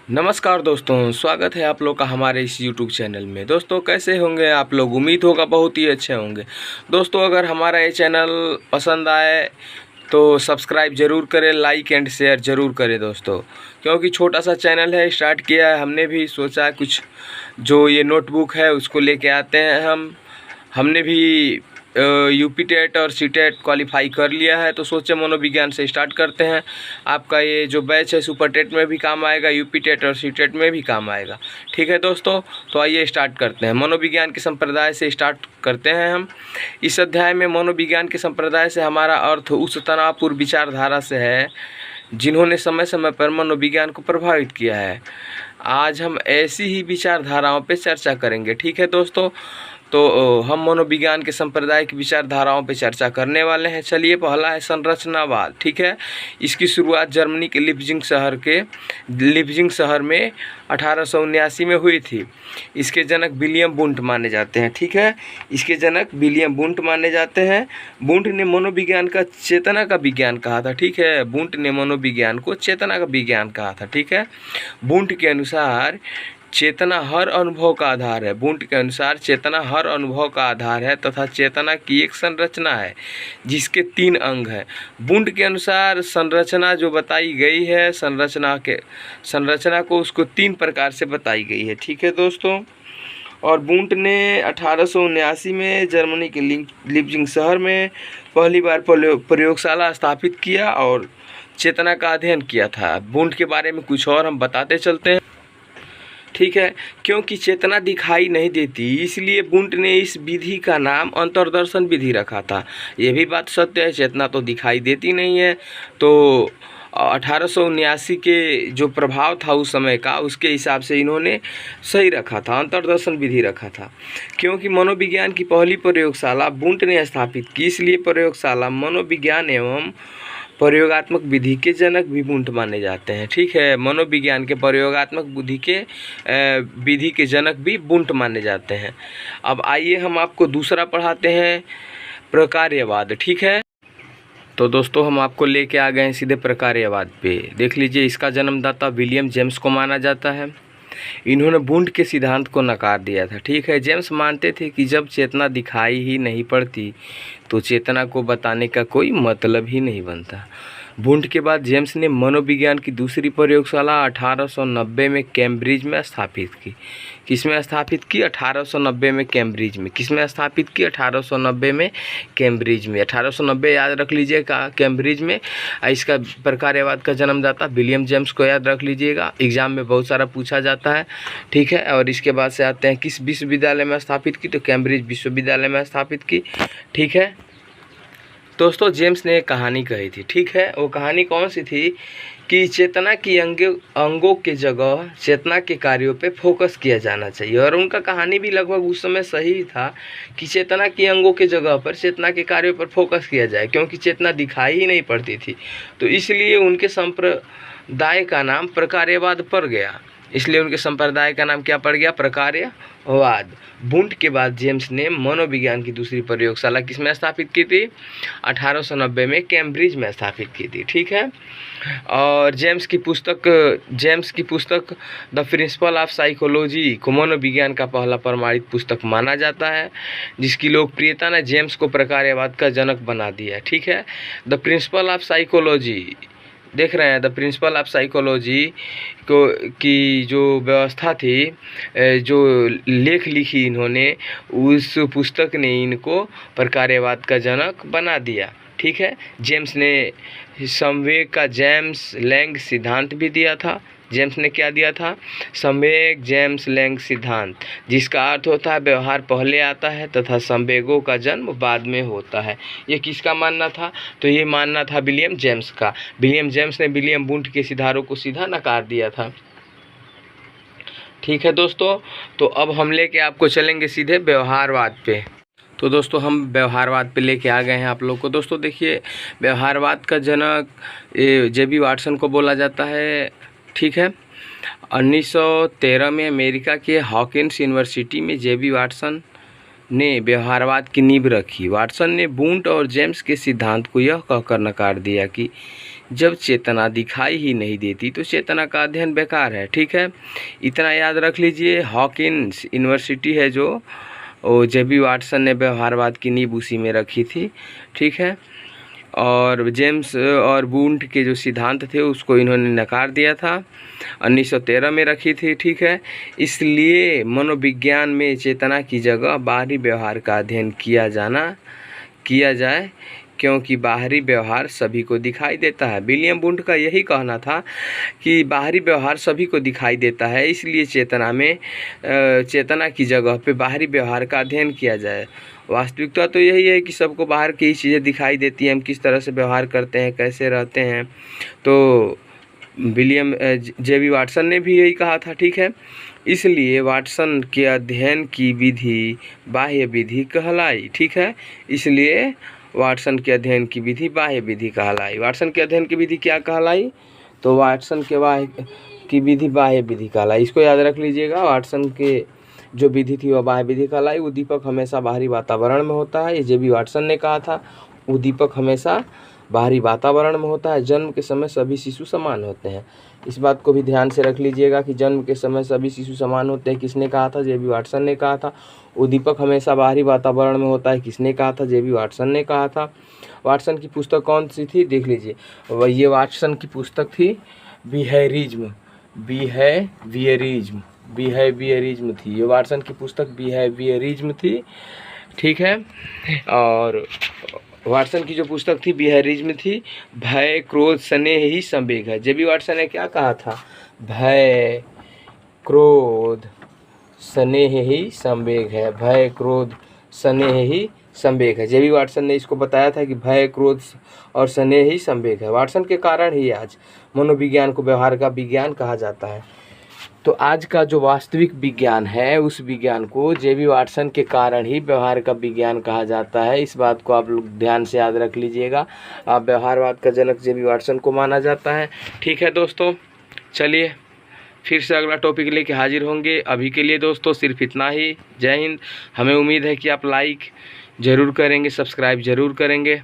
नमस्कार दोस्तों, स्वागत है आप लोग का हमारे इस YouTube चैनल में। दोस्तों कैसे होंगे आप लोग? उम्मीद होगा बहुत ही अच्छे होंगे। दोस्तों अगर हमारा ये चैनल पसंद आए तो सब्सक्राइब ज़रूर करें, लाइक एंड शेयर ज़रूर करें दोस्तों, क्योंकि छोटा सा चैनल है, स्टार्ट किया है। हमने भी सोचा कुछ जो ये नोटबुक है उसको लेके आते हैं। हमने भी यूपी टेट और सी टेट क्वालिफाई कर लिया है, तो सोचे मनोविज्ञान से स्टार्ट करते हैं। आपका ये जो बैच है सुपर टेट में भी काम आएगा, यूपी टेट और सी टेट में भी काम आएगा। ठीक है दोस्तों, तो आइए स्टार्ट करते हैं। मनोविज्ञान के संप्रदाय से स्टार्ट करते हैं हम। इस अध्याय में मनोविज्ञान के संप्रदाय से हमारा अर्थ उस तनावपूर्ण विचारधारा से है जिन्होंने समय समय पर मनोविज्ञान को प्रभावित किया है। आज हम ऐसी ही विचारधाराओं पर चर्चा करेंगे। ठीक है दोस्तों, तो हम मनोविज्ञान के संप्रदाय की विचारधाराओं पर चर्चा करने वाले हैं। चलिए, पहला है संरचनावाद। ठीक है, इसकी शुरुआत जर्मनी के लिप्जिंग शहर में 1879 में हुई थी। इसके जनक विलियम वुंट माने जाते हैं। ठीक है, इसके जनक विलियम वुंट माने जाते हैं। वुंट ने मनोविज्ञान का चेतना का विज्ञान कहा था। ठीक है, वुंट ने मनोविज्ञान को चेतना का विज्ञान कहा था। ठीक है, वुंट के अनुसार चेतना हर अनुभव का आधार है। वुंट के अनुसार चेतना हर अनुभव का आधार है तथा चेतना की एक संरचना है जिसके 3 अंग हैं। वुंट के अनुसार संरचना जो बताई गई है, संरचना को उसको 3 प्रकार से बताई गई है। ठीक है दोस्तों, और वुंट ने 1879 में जर्मनी के लिप्जिंग शहर में पहली बार प्रयोगशाला स्थापित किया और चेतना का अध्ययन किया था। वुंट के बारे में कुछ और हम बताते चलते हैं। ठीक है, क्योंकि चेतना दिखाई नहीं देती, इसलिए वुंट ने इस विधि का नाम अंतर्दर्शन विधि रखा था। ये भी बात सत्य है, चेतना तो दिखाई देती नहीं है। तो 1879 के जो प्रभाव था उस समय का, उसके हिसाब से इन्होंने सही रखा था, अंतर्दर्शन विधि रखा था। क्योंकि मनोविज्ञान की पहली प्रयोगशाला वुंट ने स्थापित की, इसलिए प्रयोगशाला मनोविज्ञान एवं प्रयोगात्मक विधि के जनक भी वुंट माने जाते हैं। ठीक है, मनोविज्ञान के प्रयोगात्मक विधि के जनक भी वुंट माने जाते हैं। अब आइए हम आपको दूसरा पढ़ाते हैं, प्रकार्यवाद। ठीक है, तो दोस्तों हम आपको लेके आ गए हैं सीधे प्रकार्यवाद पे। देख लीजिए, इसका जन्मदाता विलियम जेम्स को माना जाता है। इन्होंने वुंट के सिद्धांत को नकार दिया था। ठीक है, जेम्स मानते थे कि जब चेतना दिखाई ही नहीं पड़ती तो चेतना को बताने का कोई मतलब ही नहीं बनता। वुंट के बाद जेम्स ने मनोविज्ञान की दूसरी प्रयोगशाला 1890 में कैम्ब्रिज में स्थापित की। किसमें स्थापित की? 1890 में कैम्ब्रिज में। किसमें स्थापित की? 1890 में कैम्ब्रिज में। 1890 याद रख लीजिएगा, कैम्ब्रिज में। इसका प्रकार्यवाद का जन्मदाता विलियम जेम्स को याद रख लीजिएगा, एग्जाम में बहुत सारा पूछा जाता है। ठीक है, और इसके बाद से आते हैं किस विश्वविद्यालय में स्थापित की, तो कैम्ब्रिज विश्वविद्यालय में स्थापित की। ठीक है दोस्तों, जेम्स ने एक कहानी कही थी। ठीक है, वो कहानी कौन सी थी कि चेतना की अंगों के जगह चेतना के कार्यों पे फोकस किया जाना चाहिए। और उनका कहानी भी लगभग उस समय सही था कि चेतना की अंगों के जगह पर चेतना के कार्यों पर फोकस किया जाए, क्योंकि चेतना दिखाई ही नहीं पड़ती थी। तो इसलिए उनके संप्रदाय का नाम प्रकार्यवाद पड़ गया। इसलिए उनके संप्रदाय का नाम क्या पड़ गया? प्रकार्यवाद। वुंट के बाद जेम्स ने मनोविज्ञान की दूसरी प्रयोगशाला किसमें स्थापित की थी? 1890 में कैम्ब्रिज में स्थापित की थी। ठीक है, और जेम्स की पुस्तक द प्रिंसिपल ऑफ साइकोलॉजी को मनोविज्ञान का पहला प्रमाणित पुस्तक माना जाता है, जिसकी लोकप्रियता ने जेम्स को प्रकार्यवाद का जनक बना दिया। ठीक है, द प्रिंसिपल ऑफ साइकोलॉजी देख रहे हैं, द प्रिंसिपल ऑफ साइकोलॉजी को की जो व्यवस्था थी, जो लेख लिखी इन्होंने, उस पुस्तक ने इनको प्रकार्यवाद का जनक बना दिया। ठीक है, जेम्स ने संवेग का जेम्स लैंग सिद्धांत भी दिया था। जेम्स ने क्या दिया था? संवेग जेम्स लैंग सिद्धांत, जिसका अर्थ होता है व्यवहार पहले आता है तथा संवेगों का जन्म बाद में होता है। ये किसका मानना था? तो ये मानना था विलियम जेम्स का। विलियम जेम्स ने विलियम वुंट के सिद्धांतों को सीधा नकार दिया था। ठीक है दोस्तों, तो अब हम लेके आपको चलेंगे सीधे व्यवहारवाद पे। तो दोस्तों हम व्यवहारवाद पे लेके आ गए हैं आप लोग को। दोस्तों देखिए, व्यवहारवाद का जनक जे.बी. वाटसन को बोला जाता है। ठीक है, 1913 में अमेरिका के हॉकिंस यूनिवर्सिटी में जे.बी. वाटसन ने व्यवहारवाद की नींव रखी। वाटसन ने वुंट और जेम्स के सिद्धांत को यह कहकर नकार दिया कि जब चेतना दिखाई ही नहीं देती तो चेतना का अध्ययन बेकार है। ठीक है, इतना याद रख लीजिए। हॉकिंस यूनिवर्सिटी है जो, वो जेबी वाटसन ने व्यवहारवाद की नींव उसी में रखी थी। ठीक है, और जेम्स और वुंट के जो सिद्धांत थे उसको इन्होंने नकार दिया था, 1913 में रखी थी। ठीक है, इसलिए मनोविज्ञान में चेतना की जगह बाहरी व्यवहार का अध्ययन किया जाए, क्योंकि बाहरी व्यवहार सभी को दिखाई देता है। विलियम वुंट का यही कहना था कि बाहरी व्यवहार सभी को दिखाई देता है, इसलिए चेतना की जगह पे बाहरी व्यवहार का अध्ययन किया जाए। वास्तविकता तो यही है कि सबको बाहर की ही चीज़ें दिखाई देती हैं, हम किस तरह से व्यवहार करते हैं, कैसे रहते हैं। तो विलियम जेबी वाटसन ने भी यही कहा था। ठीक है, इसलिए वाटसन के अध्ययन की विधि बाह्य विधि कहलाई। ठीक है, इसलिए वाटसन के अध्ययन की विधि बाह्य विधि कहलाई। वाटसन के अध्ययन की विधि क्या कहलाई? तो वाटसन की विधि बाह्य विधि कहलाई। इसको याद रख लीजिएगा। वाटसन के जो विधि थी वह बाह्य विधि कहलाई। उद्दीपक हमेशा बाहरी वातावरण में होता है, ये जेबी वाटसन ने कहा था। उद्दीपक हमेशा बाहरी वातावरण में होता है। जन्म के समय सभी शिशु समान होते हैं। इस बात को भी ध्यान से रख लीजिएगा कि जन्म के समय सभी शिशु समान होते हैं, किसने कहा था? जेबी वाटसन ने कहा था। उद्दीपक हमेशा बाहरी वातावरण में होता है, किसने कहा था? जेबी वाटसन ने कहा था। वाटसन की पुस्तक कौन सी थी? देख लीजिए, ये वाटसन की पुस्तक थी बिहेवियरिज्म थी। ये वाटसन की पुस्तक बिहेवियरिज्म थी। ठीक है, और वाटसन की जो पुस्तक थी बिहेवियरिज्म थी। भय, क्रोध, स्नेह ही संवेग है। जेबी वाटसन ने क्या कहा था? भय, क्रोध, स्नेह ही संवेग है। भय, क्रोध, स्नेह ही संवेग है। जेबी वाटसन ने इसको बताया था कि भय, क्रोध और स्नेह ही संवेग है। वाटसन के कारण ही आज मनोविज्ञान को व्यवहार का विज्ञान कहा जाता है। तो आज का जो वास्तविक विज्ञान है उस विज्ञान को जेबी वाटसन के कारण ही व्यवहार का विज्ञान कहा जाता है। इस बात को आप लोग ध्यान से याद रख लीजिएगा। आप व्यवहारवाद का जनक जेबी वाटसन को माना जाता है। ठीक है दोस्तों, चलिए फिर से अगला टॉपिक लेके हाजिर होंगे। अभी के लिए दोस्तों सिर्फ इतना ही। जय हिंद। हमें उम्मीद है कि आप लाइक ज़रूर करेंगे, सब्सक्राइब ज़रूर करेंगे।